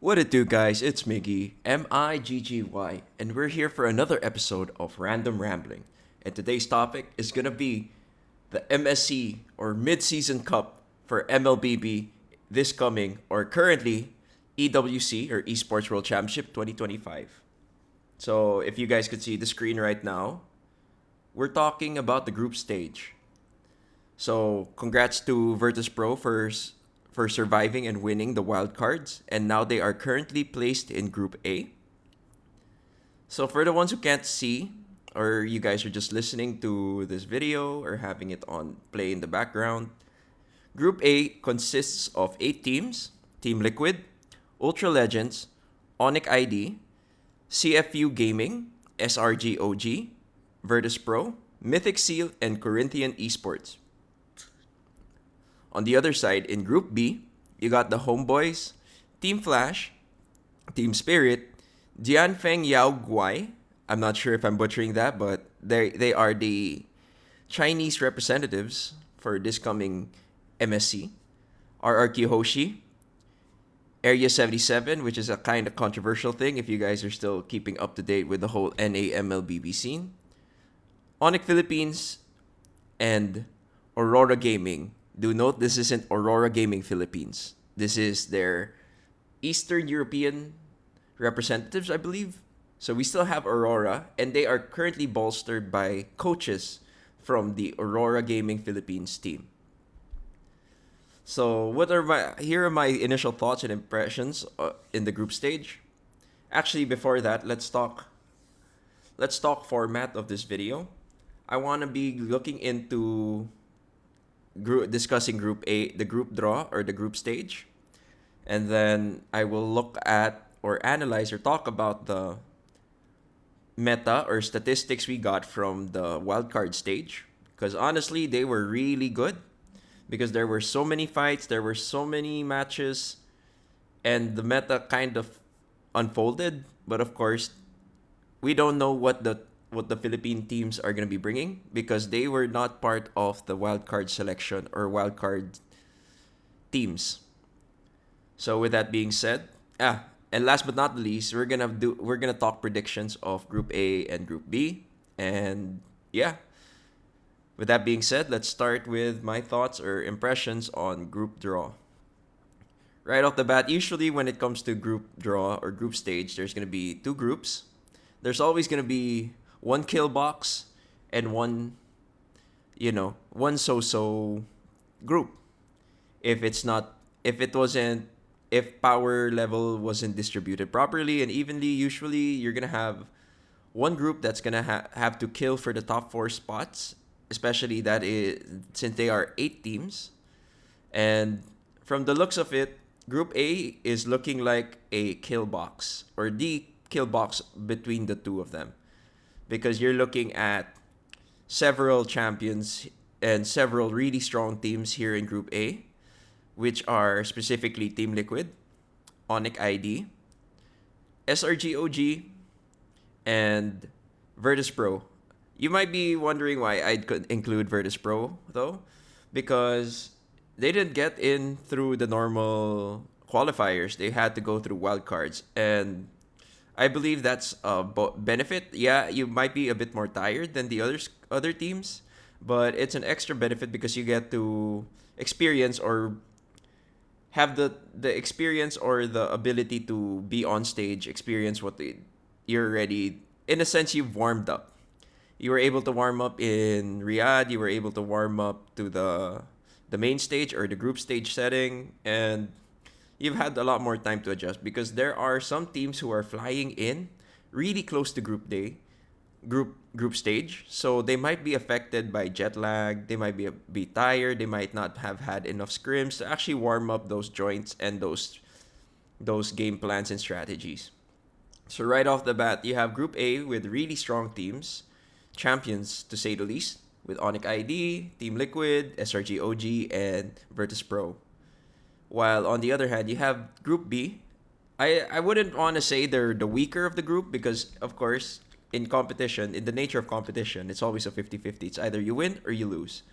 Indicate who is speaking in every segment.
Speaker 1: What it do, guys? It's Miggy, Miggy, and we're here for another episode of Random Rambling. And today's topic is gonna be the MSC or Mid-Season Cup for MLBB this coming or currently EWC or Esports World Championship 2025. So if you guys could see the screen right now, we're talking about the group stage. So congrats to Virtus Pro for surviving and winning the wild cards, and now they are currently placed in Group A. So for the ones who can't see, or you guys are just listening to this video or having it on play in the background, Group A consists of 8 teams: Team Liquid, Ultra Legends, Onyx ID, CFU Gaming, SRGOG, Virtus Pro, Mythic Seal, and Corinthian Esports. On the other side, in Group B, you got the Homeboys, Team Flash, Team Spirit, Jianfeng Yao Guai. I'm not sure if I'm butchering that, but they are the Chinese representatives for this coming MSC. RRQ Hoshi, Area 77, which is a kind of controversial thing if you guys are still keeping up to date with the whole NAMLBB scene. Onyx Philippines, and Aurora Gaming. Do note this isn't Aurora Gaming Philippines. This is their Eastern European representatives, I believe. So we still have Aurora, and they are currently bolstered by coaches from the Aurora Gaming Philippines team. So here are my initial thoughts and impressions in the group stage. Actually, before that, let's talk format of this video. I want to be looking into discussing Group A, the group draw or the group stage, and then I will look at or analyze or talk about the meta or statistics we got from the wildcard stage. Because honestly, they were really good because there were so many fights, there were so many matches, and the meta kind of unfolded. But of course, we don't know what the Philippine teams are going to be bringing because they were not part of the wildcard selection or wildcard teams. So with that being said, and last but not least, we're gonna talk predictions of Group A and Group B, and yeah. With that being said, let's start with my thoughts or impressions on group draw. Right off the bat, usually when it comes to group draw or group stage, there's gonna be 2 groups. There's always gonna be one kill box and one so-so group. If power level wasn't distributed properly and evenly, usually you're gonna have one group that's gonna have to kill for the top 4 spots, especially that is since they are 8 teams. And from the looks of it, Group A is looking like a kill box or the kill box between the two of them, because you're looking at several champions and several really strong teams here in Group A, which are specifically Team Liquid, Onyx ID, SRGOG, and Virtus Pro. You might be wondering why I could include Virtus Pro, though, because they didn't get in through the normal qualifiers. They had to go through wildcards, and I believe that's a benefit. Yeah, you might be a bit more tired than the other teams, but it's an extra benefit because you get to experience or have the experience or the ability to be on stage, experience you're ready. In a sense, you've warmed up. You were able to warm up in Riyadh. You were able to warm up to the main stage or the group stage setting, and you've had a lot more time to adjust because there are some teams who are flying in really close to group stage, so they might be affected by jet lag. They might be tired. They might not have had enough scrims to actually warm up those joints and those game plans and strategies. So right off the bat, you have Group A with really strong teams, champions to say the least, with Onyx ID, Team Liquid, SRGOG, and Virtus Pro. While on the other hand, you have Group B. I wouldn't want to say they're the weaker of the group because, of course, in competition, in the nature of competition, it's always a 50-50. It's either you win or you lose.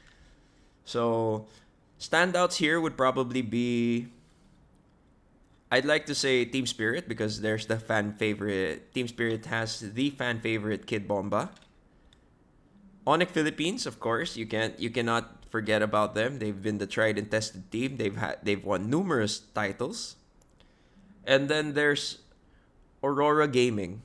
Speaker 1: So, standouts here would probably be I'd like to say Team Spirit because there's the fan favorite. Team Spirit has the fan favorite Kid Bomba. Onyx Philippines, of course, you cannot forget about them. They've been the tried and tested team. They've won numerous titles. And then there's Aurora Gaming.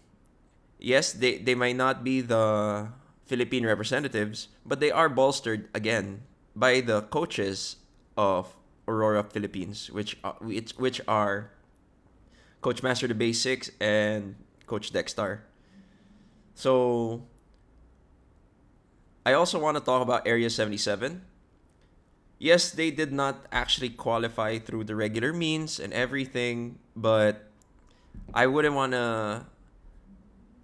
Speaker 1: Yes, they might not be the Philippine representatives, but they are bolstered again by the coaches of Aurora Philippines, which are Coach Master the Basics and Coach Dexter. So I also want to talk about Area 77. Yes, they did not actually qualify through the regular means and everything, but I wouldn't want to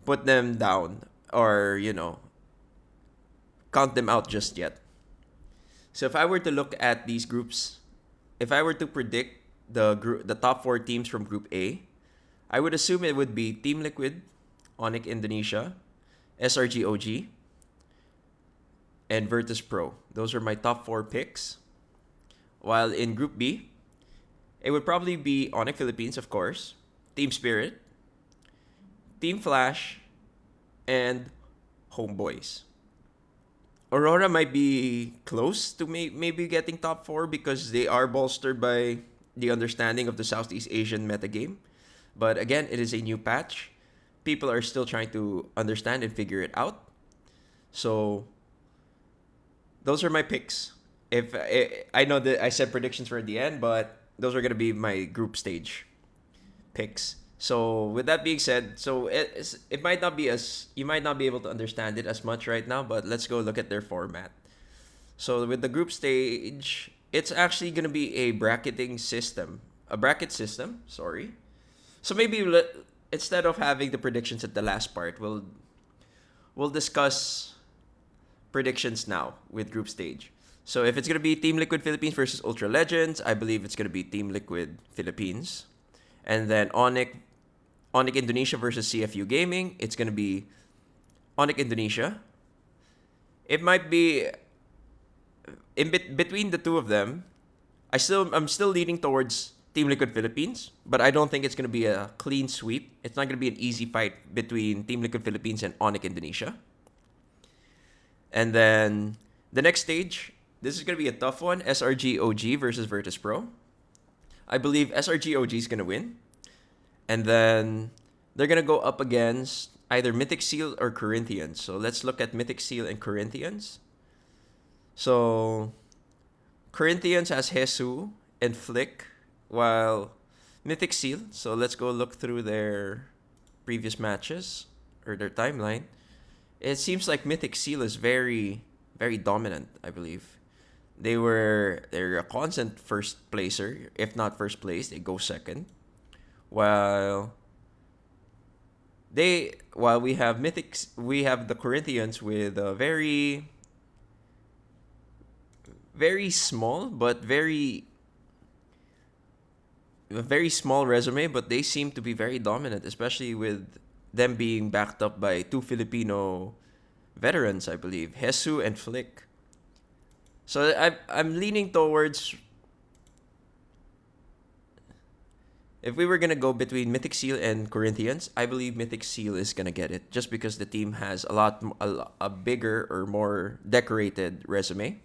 Speaker 1: put them down or, count them out just yet. So if I were to look at these groups, if I were to predict the top 4 teams from Group A, I would assume it would be Team Liquid, Onyx Indonesia, SRGOG, and Virtus Pro. Those are my top 4 picks. While in Group B, it would probably be Onyx Philippines, of course, Team Spirit, Team Flash, and Homeboys. Aurora might be close to maybe getting top 4 because they are bolstered by the understanding of the Southeast Asian metagame. But again, it is a new patch. People are still trying to understand and figure it out. So those are my picks. If I know that I said predictions for the end, but those are gonna be my group stage picks. So with that being said, so it might not be as you might not be able to understand it as much right now, but let's go look at their format. So with the group stage, it's actually gonna be a bracket system. Sorry. So maybe instead of having the predictions at the last part, we'll discuss predictions now with group stage. So if it's gonna be Team Liquid Philippines versus Ultra Legends, I believe it's gonna be Team Liquid Philippines. And then Onyx Indonesia versus CFU Gaming, it's gonna be Onyx Indonesia. It might be between the two of them. I'm still leaning towards Team Liquid Philippines, but I don't think it's gonna be a clean sweep. It's not gonna be an easy fight between Team Liquid Philippines and Onyx Indonesia. And then the next stage, this is gonna be a tough one: SRGOG versus Virtus Pro. I believe SRGOG is gonna win. And then they're going to go up against either Mythic Seal or Corinthians. So let's look at Mythic Seal and Corinthians. So Corinthians has Jesus and Flick, while Mythic Seal, so let's go look through their previous matches or their timeline. It seems like Mythic Seal is very, very dominant, I believe. They're a constant first placer. If not first place, they go second. While we have we have the Corinthians with a very, very small but very a very small resume, but they seem to be very dominant, especially with them being backed up by 2 Filipino veterans, I believe, Jesus and Flick. So I'm leaning towards, if we were gonna go between Mythic Seal and Corinthians, I believe Mythic Seal is gonna get it, just because the team has a bigger or more decorated resume.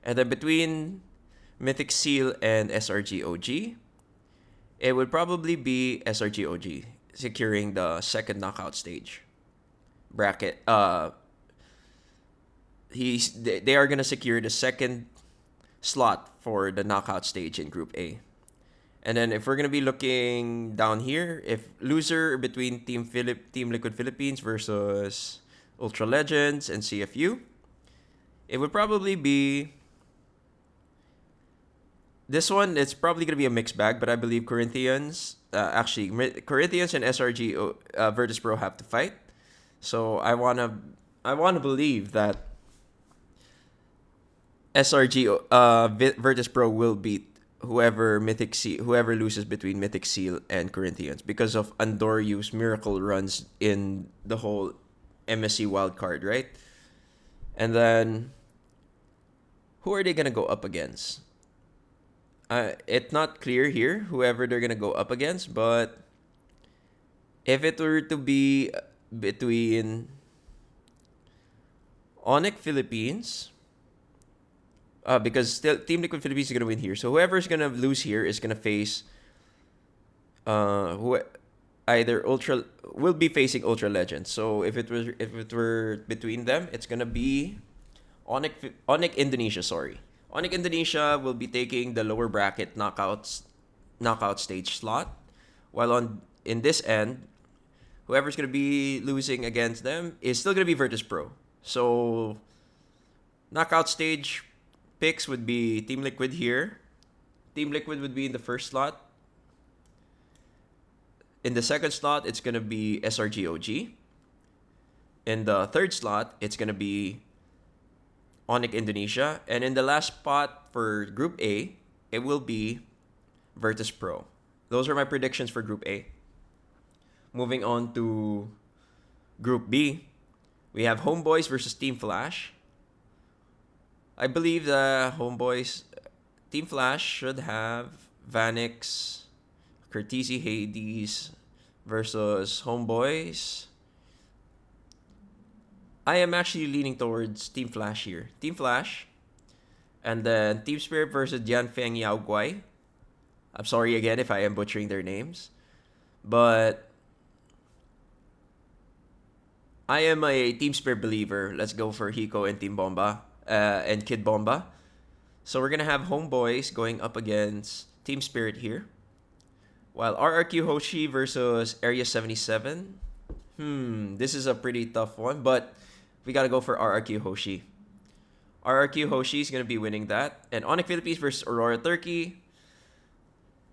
Speaker 1: And then between Mythic Seal and SRGOG, it would probably be SRGOG securing the second knockout stage bracket. They are gonna secure the second slot for the knockout stage in Group A. And then if we're gonna be looking down here, if loser between Team Liquid Philippines versus Ultra Legends and CFU, it would probably be this one. It's probably gonna be a mixed bag, but I believe Corinthians and SRG Virtus Pro have to fight. So I wanna believe that SRG Virtus Pro will beat whoever loses between Mythic Seal and Corinthians, because of Andoryu's miracle runs in the whole MSC wildcard, right? And then who are they gonna go up against? It's not clear here whoever they're gonna go up against, but if it were to be between Onyx Philippines, because still Team Liquid Philippines is gonna win here, so whoever's gonna lose here is gonna face who either Ultra will be facing Ultra Legends. So if it were between them, it's gonna be Onyx Indonesia. Sorry, Onyx Indonesia will be taking the lower bracket knockout stage slot, while in this end, whoever's gonna be losing against them is still gonna be Virtus Pro. So knockout stage picks would be Team Liquid here. Team Liquid would be in the first slot. In the second slot, it's going to be SRGOG. In the third slot, it's going to be Onyx Indonesia. And in the last spot for Group A, it will be Virtus Pro. Those are my predictions for Group A. Moving on to Group B, we have Homeboys versus Team Flash. I believe the Team Flash should have Vanix, Curtisi Hades versus Homeboys. I am actually leaning towards Team Flash here. Team Flash. And then Team Spirit versus Jianfeng Yaoguai. I'm sorry again if I am butchering their names. But I am a Team Spirit believer. Let's go for Hiko and Team Bomba. And Kid Bomba. So we're going to have Homeboys going up against Team Spirit here. While RRQ Hoshi versus Area 77. This is a pretty tough one, but we got to go for RRQ Hoshi. RRQ Hoshi is going to be winning that. And Onyx Philippines versus Aurora Turkey.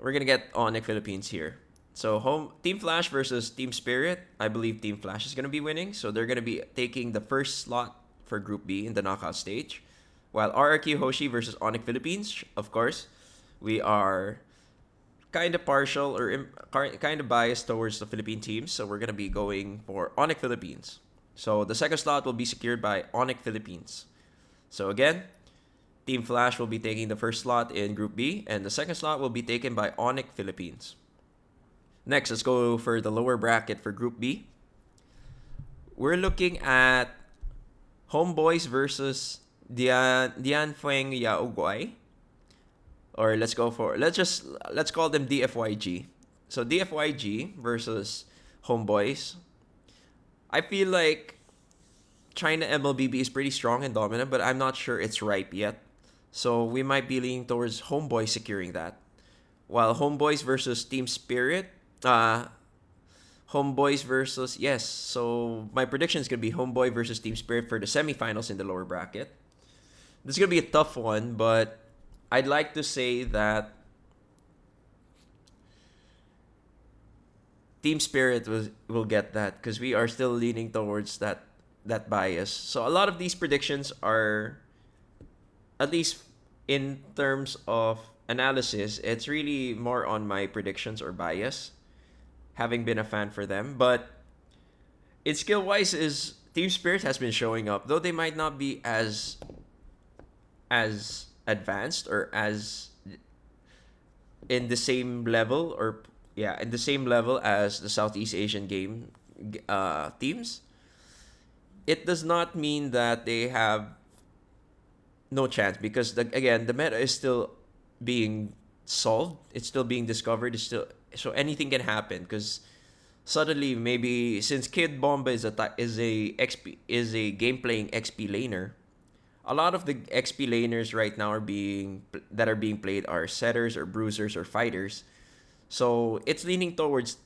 Speaker 1: We're going to get Onyx Philippines here. So Team Flash versus Team Spirit. I believe Team Flash is going to be winning. So they're going to be taking the first slot for Group B in the knockout stage. While RRQ Hoshi versus Onyx Philippines, of course, we are kind of partial or kind of biased towards the Philippine teams. So we're going to be going for Onyx Philippines. So the second slot will be secured by Onyx Philippines. So again, Team Flash will be taking the first slot in Group B, and the second slot will be taken by Onyx Philippines. Next, let's go for the lower bracket for Group B. We're looking at Homeboys versus Dianfeng Yaoguai. Or let's call them DFYG. So DFYG versus Homeboys. I feel like China MLBB is pretty strong and dominant, but I'm not sure it's ripe yet. So we might be leaning towards Homeboys securing that. While Homeboys versus Team Spirit, Homeboys versus, yes. So my prediction is going to be Homeboy versus Team Spirit for the semifinals in the lower bracket. This is going to be a tough one, but I'd like to say that Team Spirit will get that because we are still leaning towards that bias. So a lot of these predictions are, at least in terms of analysis, it's really more on my predictions or bias, having been a fan for them. But in skill-wise, is Team Spirit has been showing up, though they might not be as advanced or as in the same level as the Southeast Asian game teams. It does not mean that they have no chance because again the meta is still being solved. It's still being discovered. So anything can happen because suddenly maybe since Kid Bomba is a game playing XP laner, a lot of the XP laners right now are being played are setters or bruisers or fighters. So it's leaning towards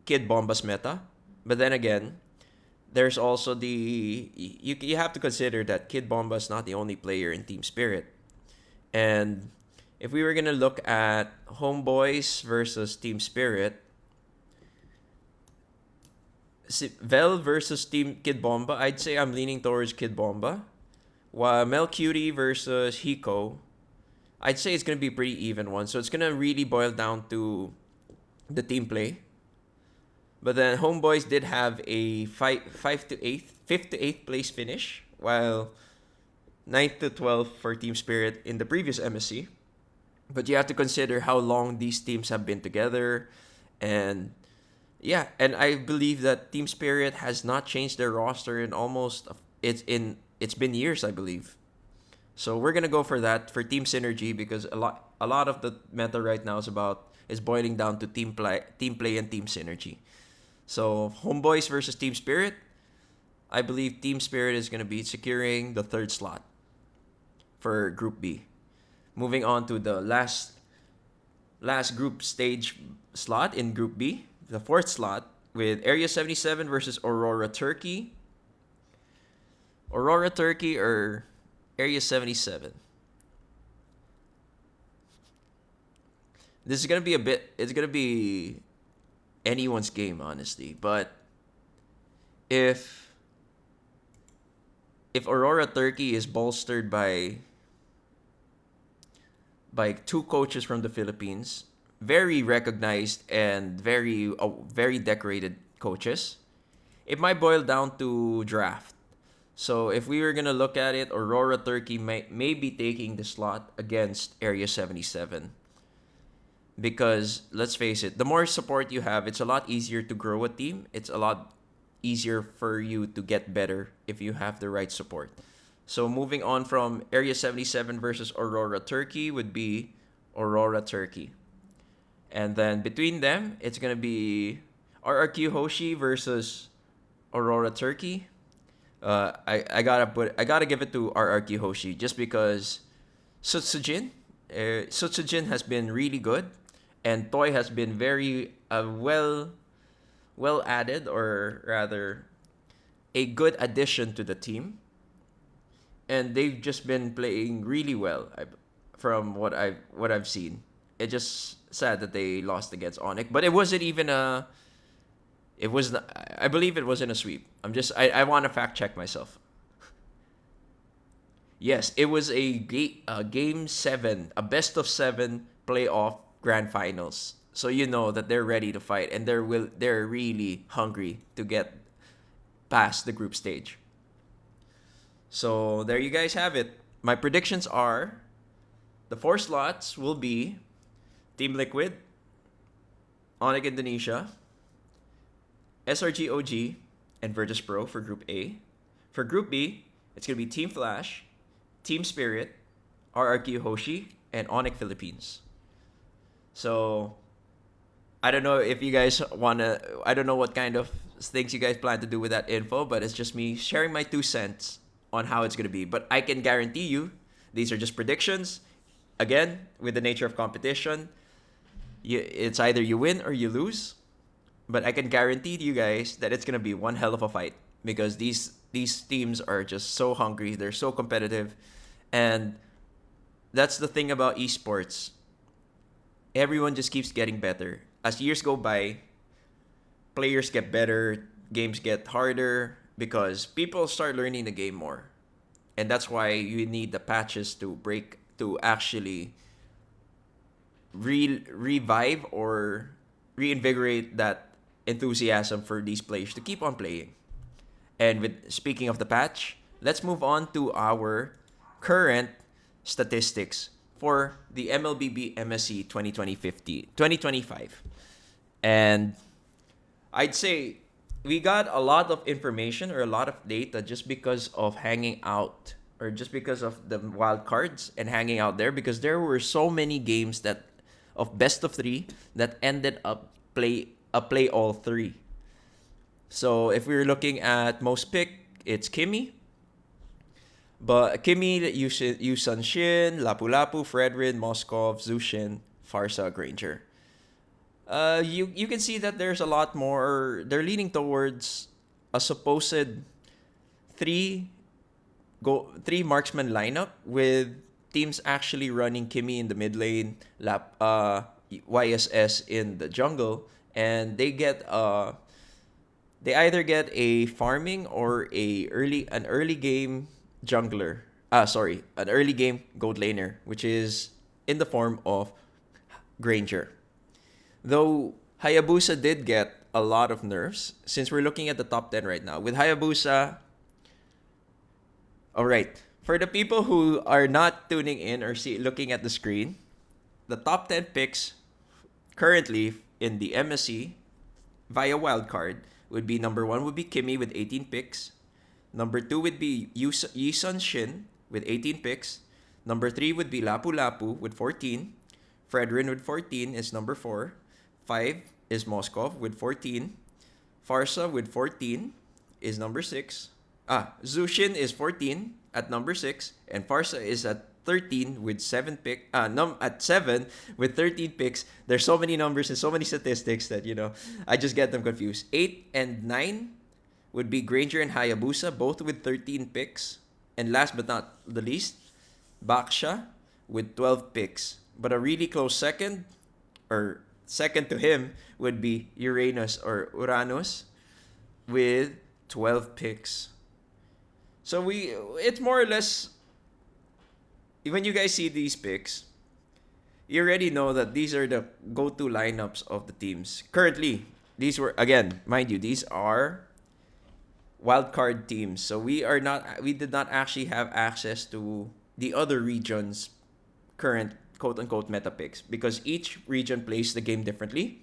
Speaker 1: Kid Bomba's meta. But then again, there's also you have to consider that Kid Bomba is not the only player in Team Spirit. And if we were going to look at Homeboys versus Team Spirit, Vel versus Team Kid Bomba, I'd say I'm leaning towards Kid Bomba. While Melcutie versus Hiko, I'd say it's going to be a pretty even one. So it's going to really boil down to the team play. But then Homeboys did have a 5th to 8th place finish, while 9th to 12th for Team Spirit in the previous MSC. But you have to consider how long these teams have been together, and yeah, and I believe that Team Spirit has not changed their roster in almost it's been years, I believe. So we're gonna go for that for team synergy because a lot of the meta right now is boiling down to team play and team synergy. So Homeboys versus Team Spirit. I believe Team Spirit is gonna be securing the third slot for Group B. Moving on to the last group stage slot in Group B, the fourth slot with Area 77 versus Aurora Turkey. Aurora Turkey or Area 77. This is gonna be it's gonna be anyone's game, honestly. But if Aurora Turkey is bolstered by two coaches from the Philippines, very recognized and very decorated coaches, it might boil down to draft. So if we were gonna look at it, Aurora Turkey may be taking the slot against Area 77. Because let's face it, the more support you have, it's a lot easier to grow a team. It's a lot easier for you to get better if you have the right support. So moving on from Area 77 versus Aurora Turkey would be Aurora Turkey. And then between them, it's going to be RRQ Hoshi versus Aurora Turkey. I gotta give it to RRQ Hoshi just because Sutsujin has been really good, and Toy has been very well added, or rather a good addition to the team, and they've just been playing really well from what I've seen. It's just sad that they lost against Onyx, but it wasn't even a. It was not, I believe it wasn't a sweep. I want to fact check myself. Yes, it was a game 7, a best of 7 playoff grand finals. So you know that they're ready to fight, and they're really hungry to get past the group stage. So there you guys have it. My predictions are the 4 slots will be Team Liquid, Onyx Indonesia, SRG OG, and Virtus Pro for Group A. For Group B, it's going to be Team Flash, Team Spirit, RRQ Hoshi, and Onyx Philippines. So, I don't know if you guys I don't know what kind of things you guys plan to do with that info, but it's just me sharing my 2 cents on how it's going to be. But I can guarantee you, these are just predictions. Again, with the nature of competition, it's either you win or you lose. But I can guarantee to you guys that it's going to be one hell of a fight because these teams are just so hungry. They're so competitive. And that's the thing about esports. Everyone just keeps getting better. As years go by, players get better, games get harder because people start learning the game more. And that's why you need the patches to actually revive or reinvigorate that enthusiasm for these players to keep on playing. And speaking of the patch, let's move on to our current statistics for the MLBB MSC 2025. And I'd say we got a lot of information or a lot of data just because of hanging out or just because of the wild cards and hanging out there, because there were so many games that of best of 3 that ended up play all 3. So if we're looking at most pick, it's Kimmy. But Kimmy, Yusun Shin, Lapu Lapu, Fredrin, Moskov, Zushin, Farsa, Granger. You can see that there's a lot more. They're leaning towards a supposed 3 marksman lineup with teams actually running Kimmy in the mid lane, YSS in the jungle, and they either get a farming or an early game jungler. An early game gold laner, which is in the form of Granger. Though Hayabusa did get a lot of nerfs, since we're looking at the top 10 right now. With Hayabusa, alright, for the people who are not tuning in or looking at the screen, the top 10 picks currently in the MSC via wildcard would be number 1 would be Kimmy with 18 picks. Number 2 would be Yisun Shin with 18 picks. Number 3 would be Lapu Lapu with 14. Fredrin with 14 is number 4. 5 is Moskov with 14. Farsa with 14 is number 6. Zushin is 14 at number 6. And Farsa is at 13 with 7 at 7 with 13 picks. There's so many numbers and so many statistics that, I just get them confused. 8 and 9 would be Granger and Hayabusa, both with 13 picks. And last but not the least, Baksha with 12 picks. But a really close second, or second to him, would be Uranus with 12 picks. So it's more or less, when you guys see these picks, you already know that these are the go-to lineups of the teams. Currently, these were, again, mind you, these are wildcard teams. So we did not actually have access to the other regions' current quote-unquote meta picks, because each region plays the game differently.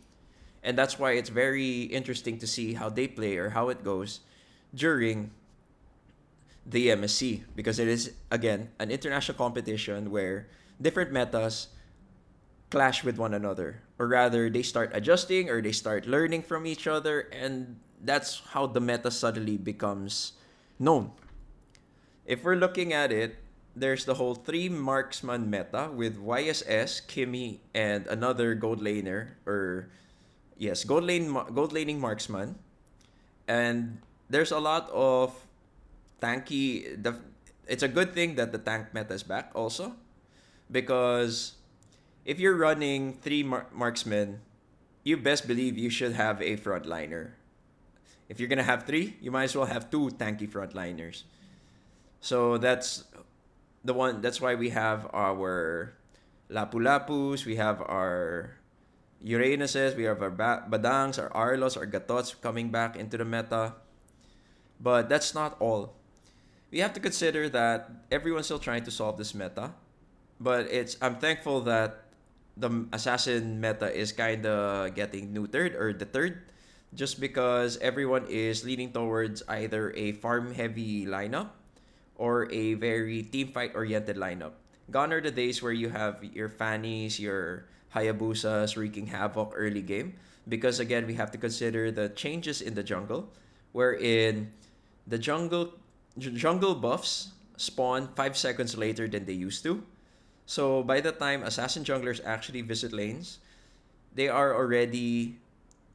Speaker 1: And that's why it's very interesting to see how they play or how it goes during the MSC, because it is, again, an international competition where different metas clash with one another, or rather they start adjusting or they start learning from each other, and that's how the meta suddenly becomes known. If we're looking at it, there's the whole 3 marksman meta with YSS, Kimmy, and another gold laner, gold laning marksman. And there's a lot of tanky. It's a good thing that the tank meta is back also, because if you're running 3 marksmen, you best believe you should have a frontliner. If you're gonna have 3, you might as well have 2 tanky frontliners. So that's why we have our Lapu Lapus, we have our Uranuses, we have our Badangs, our Arlos, our Gatots coming back into the meta. But that's not all. We have to consider that everyone's still trying to solve this meta. But I'm thankful that the assassin meta is kind of getting neutered or deterred, just because everyone is leaning towards either a farm-heavy lineup or a very team fight-oriented lineup. Gone are the days where you have your Fannies, your Hayabusas wreaking havoc early game, because again, we have to consider the changes in the jungle, wherein the jungle buffs spawn 5 seconds later than they used to. So by the time assassin junglers actually visit lanes, they are already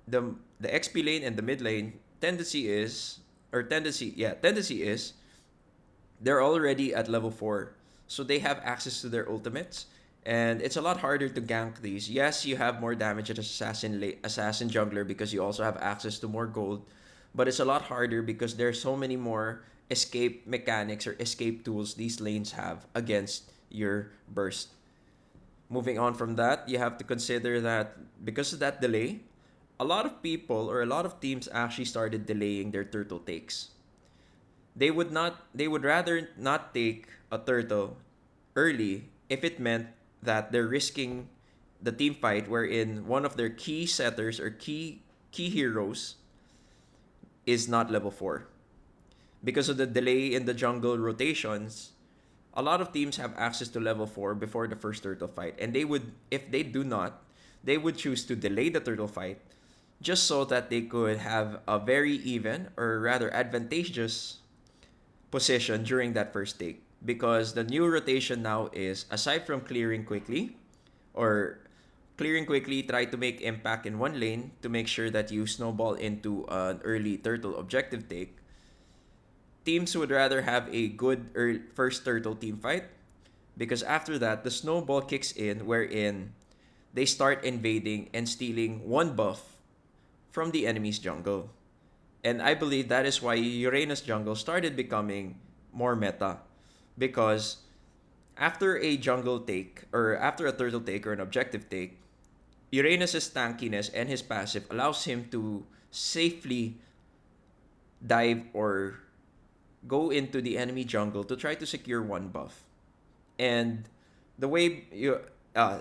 Speaker 1: the XP lane and the mid lane tendency is they're already at level 4. So they have access to their ultimates, and it's a lot harder to gank these. Yes, you have more damage as assassin jungler because you also have access to more gold, but it's a lot harder because there's so many more escape mechanics or escape tools these lanes have against your burst. Moving on from that, you have to consider that because of that delay, a lot of people or a lot of teams actually started delaying their turtle takes. They would rather not take a turtle early if it meant that they're risking the team fight wherein one of their key setters or key heroes is not level 4. Because of the delay in the jungle rotations, a lot of teams have access to level 4 before the first turtle fight. And if they do not, they would choose to delay the turtle fight just so that they could have a very even or rather advantageous position during that first take. Because the new rotation now is, aside from clearing quickly, try to make impact in one lane to make sure that you snowball into an early turtle objective take. Teams would rather have a good first turtle team fight, because after that, the snowball kicks in wherein they start invading and stealing one buff from the enemy's jungle. And I believe that is why Uranus jungle started becoming more meta, because after a jungle take or after a turtle take or an objective take, Uranus's tankiness and his passive allows him to safely dive or go into the enemy jungle to try to secure one buff. And the way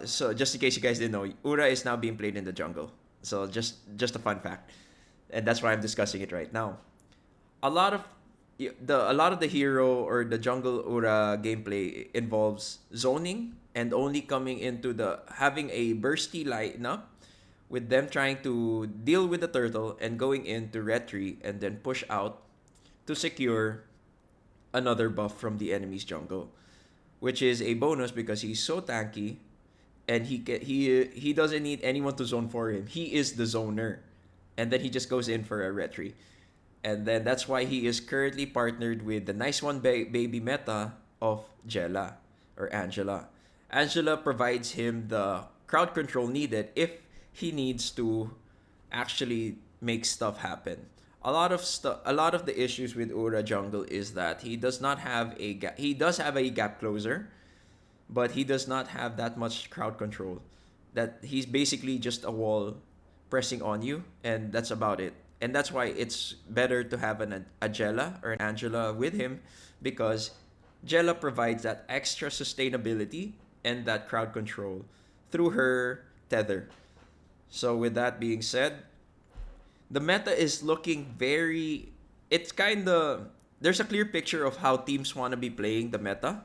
Speaker 1: So just in case you guys didn't know, Ura is now being played in the jungle. So just a fun fact, and that's why I'm discussing it right now. A lot of the hero or the jungle Ura gameplay involves zoning and only coming into the having a bursty lineup with them trying to deal with the turtle and going into retry and then push out to secure another buff from the enemy's jungle, which is a bonus because he's so tanky and he doesn't need anyone to zone for him. He is the zoner, and then he just goes in for a retry, and then that's why he is currently partnered with the nice one baby meta of Jella or Angela. Angela provides him the crowd control needed if he needs to actually make stuff happen. A lot of the issues with Ura jungle is that he does not have a gap. He does have a gap closer, but he does not have that much crowd control. That he's basically just a wall pressing on you, and that's about it. And that's why it's better to have a Jella or an Angela with him, because Jella provides that extra sustainability and that crowd control through her tether. So with that being said, the meta is looking very, it's kind of, there's a clear picture of how teams want to be playing the meta,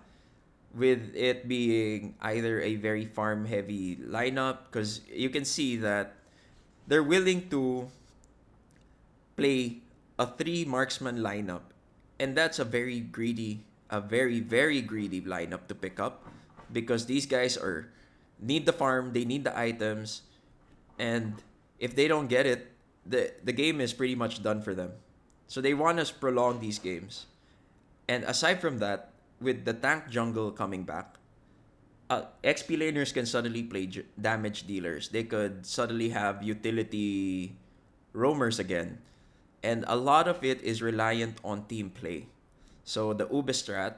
Speaker 1: with it being either a very farm heavy lineup, because you can see that they're willing to play a three marksman lineup, and that's a very greedy lineup to pick up, because these guys are need the farm, they need the items, and if they don't get it, the game is pretty much done for them. So they want us prolong these games. And aside from that, with the tank jungle coming back, XP laners can suddenly play damage dealers. They could suddenly have utility roamers again. And a lot of it is reliant on team play. So the Ube strat,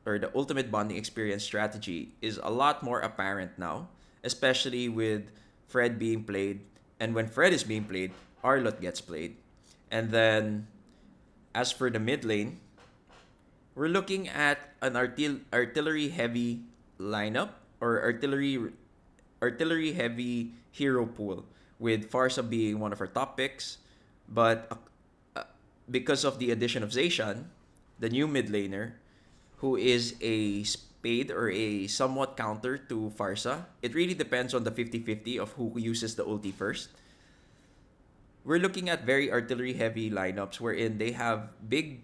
Speaker 1: or the ultimate bonding experience strategy, is a lot more apparent now, especially with Fred being played. And when Fred is being played, Arlott gets played. And then, as for the mid lane, we're looking at an artillery heavy lineup, or artillery heavy hero pool, with Farsa being one of our top picks. But because of the addition of Zayshan, the new mid laner, who is a spade or a somewhat counter to Farsa, it really depends on the 50-50 of who uses the ulti first. We're looking at very artillery heavy lineups wherein they have big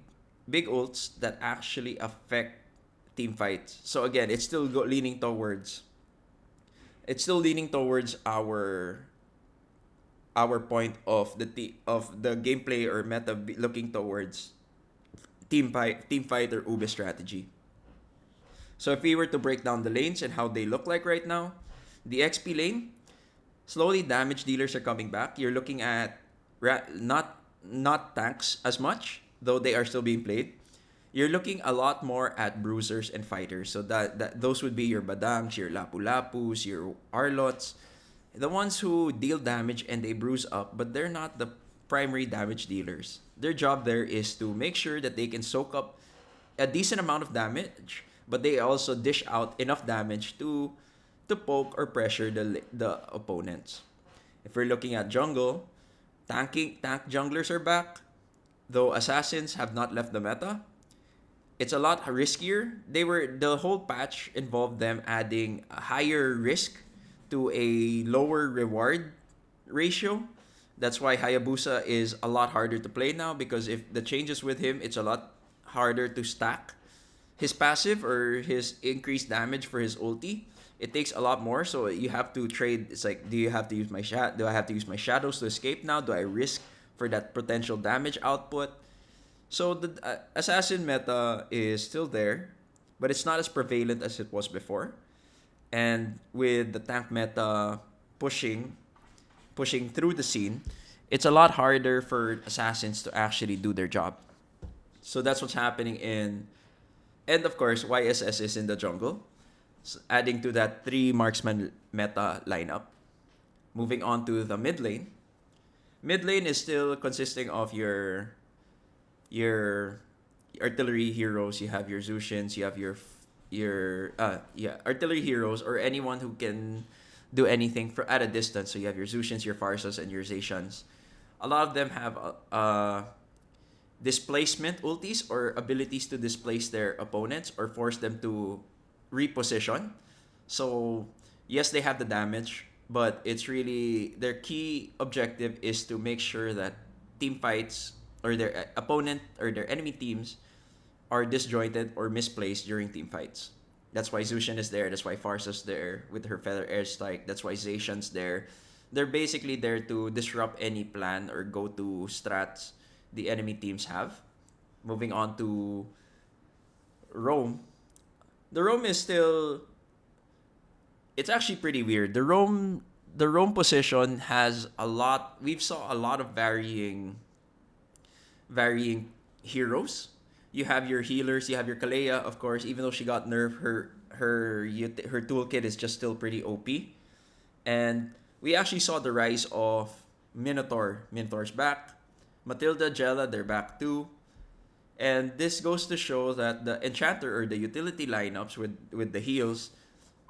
Speaker 1: ults that actually affect team fights. So again, it's still leaning towards our point of the gameplay or meta looking towards team fight or Ube strategy. So if we were to break down the lanes and how they look like right now, the XP lane, slowly damage dealers are coming back. You're looking at not tanks as much, though they are still being played. You're looking a lot more at bruisers and fighters. So that those would be your Badangs, your Lapu-Lapus, your Arlots, the ones who deal damage and they bruise up, but they're not the primary damage dealers. Their job there is to make sure that they can soak up a decent amount of damage, but they also dish out enough damage to poke or pressure the opponents. If we're looking at jungle, tank junglers are back, though assassins have not left the meta. It's a lot riskier. The whole patch involved them adding a higher risk to a lower reward ratio. That's why Hayabusa is a lot harder to play now, because if the changes with him, it's a lot harder to stack his passive or his increased damage for his ulti. It takes a lot more, so you have to trade. It's like, do I have to use my shadows to escape now? Do I risk for that potential damage output? So the assassin meta is still there, but it's not as prevalent as it was before. And with the tank meta pushing through the scene, it's a lot harder for assassins to actually do their job. So that's what's happening and of course, YSS is in the jungle, adding to that 3 marksman meta lineup. Moving on to the mid lane. Mid lane is still consisting of your artillery heroes. You have your Zushins, you have your artillery heroes or anyone who can do anything at a distance. So you have your Zushans, your Farsas, and your Zacians. A lot of them have displacement ultis or abilities to displace their opponents or force them to reposition. So yes, they have the damage, but it's really their key objective is to make sure that team fights or their opponent or their enemy teams are disjointed or misplaced during team fights. That's why Zushan is there. That's why Farsa's there with her feather airstrike. That's why Zacian's there. They're basically there to disrupt any plan or go to strats the enemy teams have. Moving on to Rome. The Rome is still it's actually pretty weird. The Rome position has a lot we've saw a lot of varying heroes. You have your healers, you have your Kalea, of course, even though she got nerfed, her toolkit is just still pretty OP. And we actually saw the rise of Minotaur. Minotaur's back. Matilda, Jella, they're back too. And this goes to show that the enchanter or the utility lineups with the heals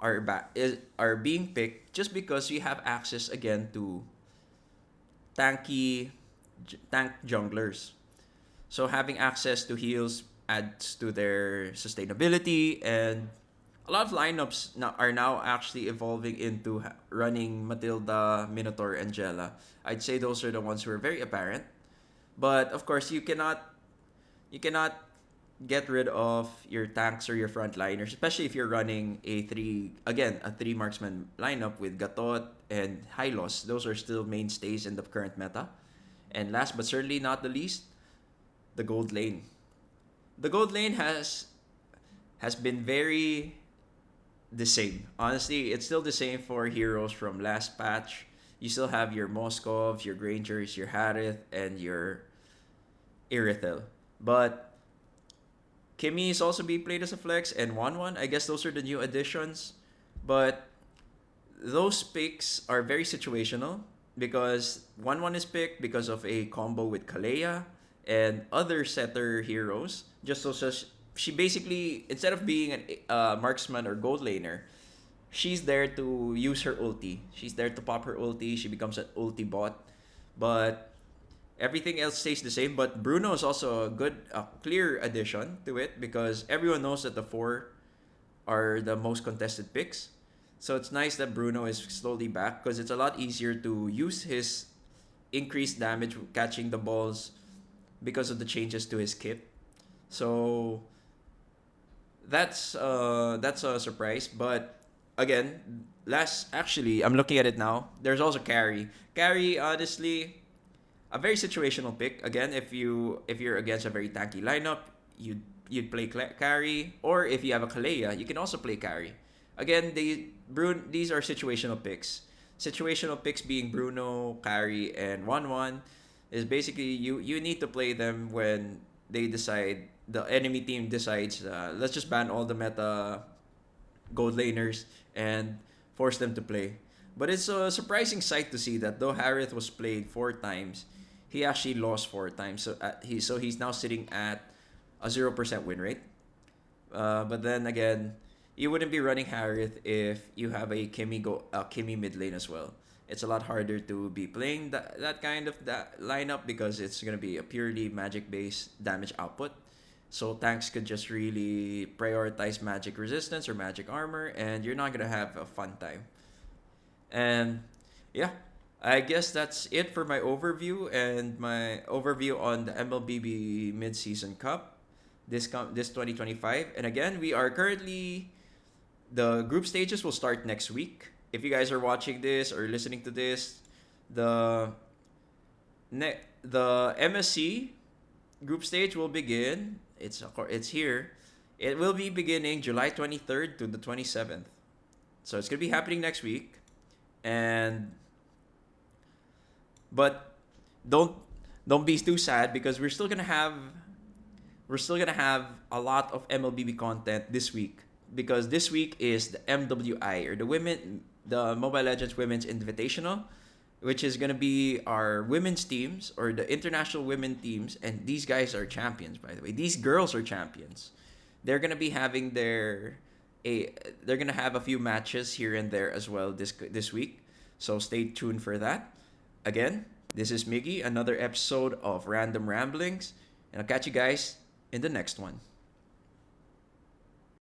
Speaker 1: are being picked just because we have access again to tank junglers. So having access to heals adds to their sustainability, and a lot of lineups are now actually evolving into running Matilda, Minotaur, and Jella. I'd say those are the ones who are very apparent. But of course, you cannot get rid of your tanks or your frontliners, especially if you're running a three marksman lineup with Gatot and Hylos. Those are still mainstays in the current meta. And last but certainly not the least, the gold lane. The gold lane has been very the same. Honestly, it's still the same for heroes from last patch. You still have your Moskovs, your Grangers, your Harith, and your Irithel. But Kimmy is also being played as a flex, and Wanwan. I guess those are the new additions. But those picks are very situational because Wanwan is picked because of a combo with Kalea and other setter heroes. Just so she basically, instead of being a marksman or gold laner, she's there to use her ulti. She's there to pop her ulti. She becomes an ulti bot. But everything else stays the same. But Bruno is also a clear addition to it because everyone knows that the four are the most contested picks. So it's nice that Bruno is slowly back because it's a lot easier to use his increased damage catching the balls because of the changes to his kit. So that's a surprise. But again, I'm looking at it now. There's also Carry. Carry, honestly, a very situational pick. Again, if you're against a very tanky lineup, you'd play Carry, or if you have a Kalea, you can also play Carry. Again, these are situational picks. Situational picks being Bruno, Carry, and Wanwan is basically you need to play them when the enemy team decides let's just ban all the meta gold laners and force them to play. But it's a surprising sight to see that though Harith was played 4 times, he actually lost 4 times. So he's now sitting at a 0% win rate. But then again, you wouldn't be running Harith if you have a Kimmy mid lane as well. It's a lot harder to be playing that kind of lineup because it's gonna be a purely magic based damage output. So tanks could just really prioritize magic resistance or magic armor, and you're not gonna have a fun time. And yeah, I guess that's it for my overview on the MLBB Mid-Season Cup this 2025. And again, we are currently the group stages will start next week. If you guys are watching this or listening to this, the MSC group stage will begin. It's here. It will be beginning July 23rd to the 27th. So it's gonna be happening next week. But don't be too sad because we're still gonna have a lot of MLBB content this week because this week is the MWI or the Mobile Legends Women's Invitational, which is gonna be our women's teams or the international women teams, and these guys are champions, by the way. These girls are champions. They're gonna be having a they're gonna have a few matches here and there as well this week. So stay tuned for that. Again, this is Miggy, another episode of Random Ramblings, and I'll catch you guys in the next one.